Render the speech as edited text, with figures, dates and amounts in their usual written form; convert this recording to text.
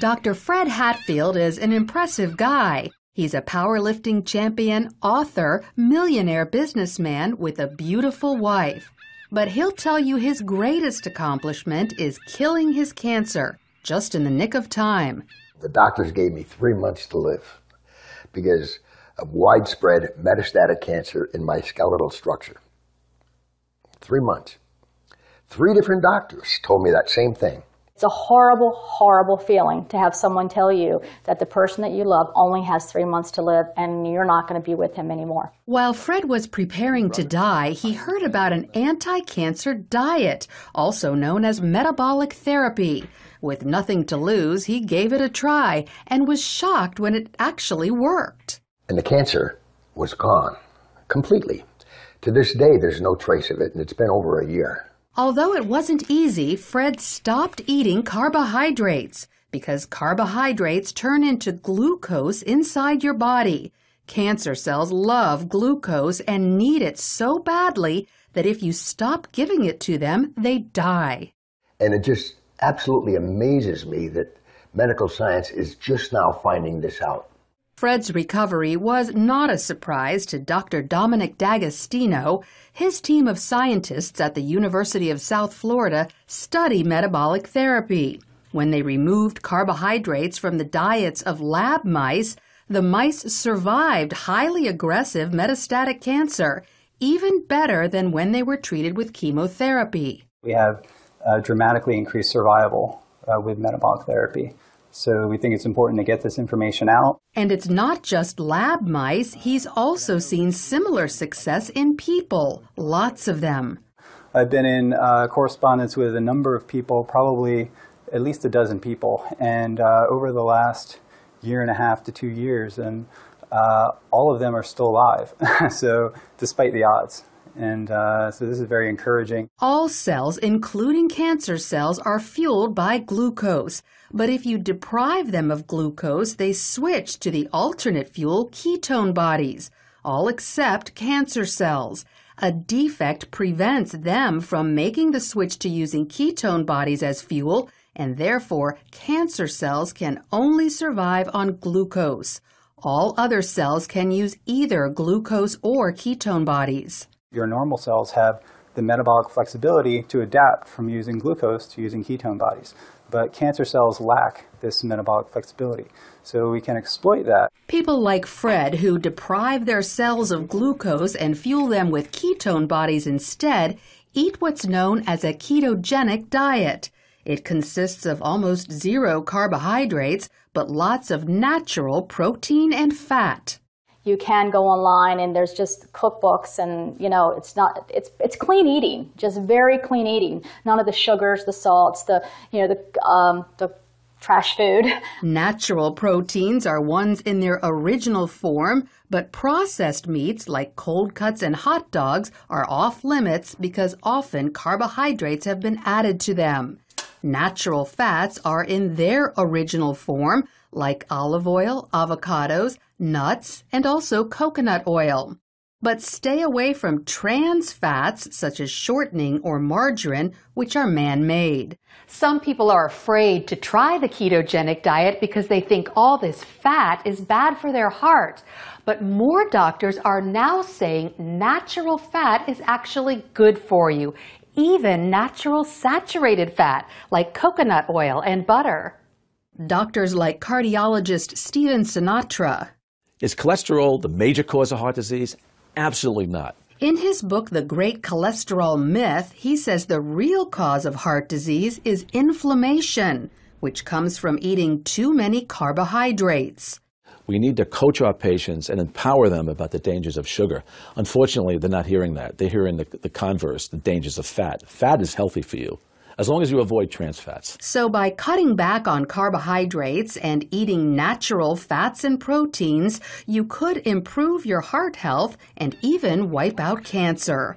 Dr. Fred Hatfield is an impressive guy. He's a powerlifting champion, author, millionaire businessman with a beautiful wife. But he'll tell you his greatest accomplishment is killing his cancer, just in the nick of time. The doctors gave me 3 months to live because of widespread metastatic cancer in my skeletal structure. 3 months. 3 different doctors told me that same thing. It's a horrible, horrible feeling to have someone tell you that the person that you love only has 3 months to live and you're not going to be with him anymore. While Fred was preparing to die, he heard about an anti-cancer diet, also known as metabolic therapy. With nothing to lose, he gave it a try and was shocked when it actually worked. And the cancer was gone, completely. To this day, there's no trace of it, and it's been over a year. Although it wasn't easy, Fred stopped eating carbohydrates because carbohydrates turn into glucose inside your body. Cancer cells love glucose and need it so badly that if you stop giving it to them, they die. And it just absolutely amazes me that medical science is just now finding this out. Fred's recovery was not a surprise to Dr. Dominic D'Agostino. His team of scientists at the University of South Florida study metabolic therapy. When they removed carbohydrates from the diets of lab mice, the mice survived highly aggressive metastatic cancer, even better than when they were treated with chemotherapy. We have dramatically increased survival with metabolic therapy. So we think it's important to get this information out. And it's not just lab mice. He's also seen similar success in people, lots of them. I've been in correspondence with a number of people, probably at least a dozen people, and over the last 1.5 to 2 years, and all of them are still alive, so despite the odds. And so this is very encouraging. All cells, including cancer cells, are fueled by glucose. But if you deprive them of glucose, they switch to the alternate fuel ketone bodies, all except cancer cells. A defect prevents them from making the switch to using ketone bodies as fuel, and therefore cancer cells can only survive on glucose. All other cells can use either glucose or ketone bodies. Your normal cells have the metabolic flexibility to adapt from using glucose to using ketone bodies. But cancer cells lack this metabolic flexibility, so we can exploit that. People like Fred, who deprive their cells of glucose and fuel them with ketone bodies instead, eat what's known as a ketogenic diet. It consists of almost 0 carbohydrates, but lots of natural protein and fat. You can go online and there's just cookbooks and, it's clean eating, just very clean eating. None of the sugars, the salts, the trash food. Natural proteins are ones in their original form, but processed meats like cold cuts and hot dogs are off limits because often carbohydrates have been added to them. Natural fats are in their original form, like olive oil, avocados, nuts, and also coconut oil. But stay away from trans fats such as shortening or margarine, which are man-made. Some people are afraid to try the ketogenic diet because they think all this fat is bad for their heart. But more doctors are now saying natural fat is actually good for you, even natural saturated fat like coconut oil and butter. Doctors like cardiologist Stephen Sinatra. Is cholesterol the major cause of heart disease? Absolutely not. In his book, The Great Cholesterol Myth, he says the real cause of heart disease is inflammation, which comes from eating too many carbohydrates. We need to coach our patients and empower them about the dangers of sugar. Unfortunately, they're not hearing that. They're hearing the converse, the dangers of fat. Fat is healthy for you, as long as you avoid trans fats. So by cutting back on carbohydrates and eating natural fats and proteins, you could improve your heart health and even wipe out cancer.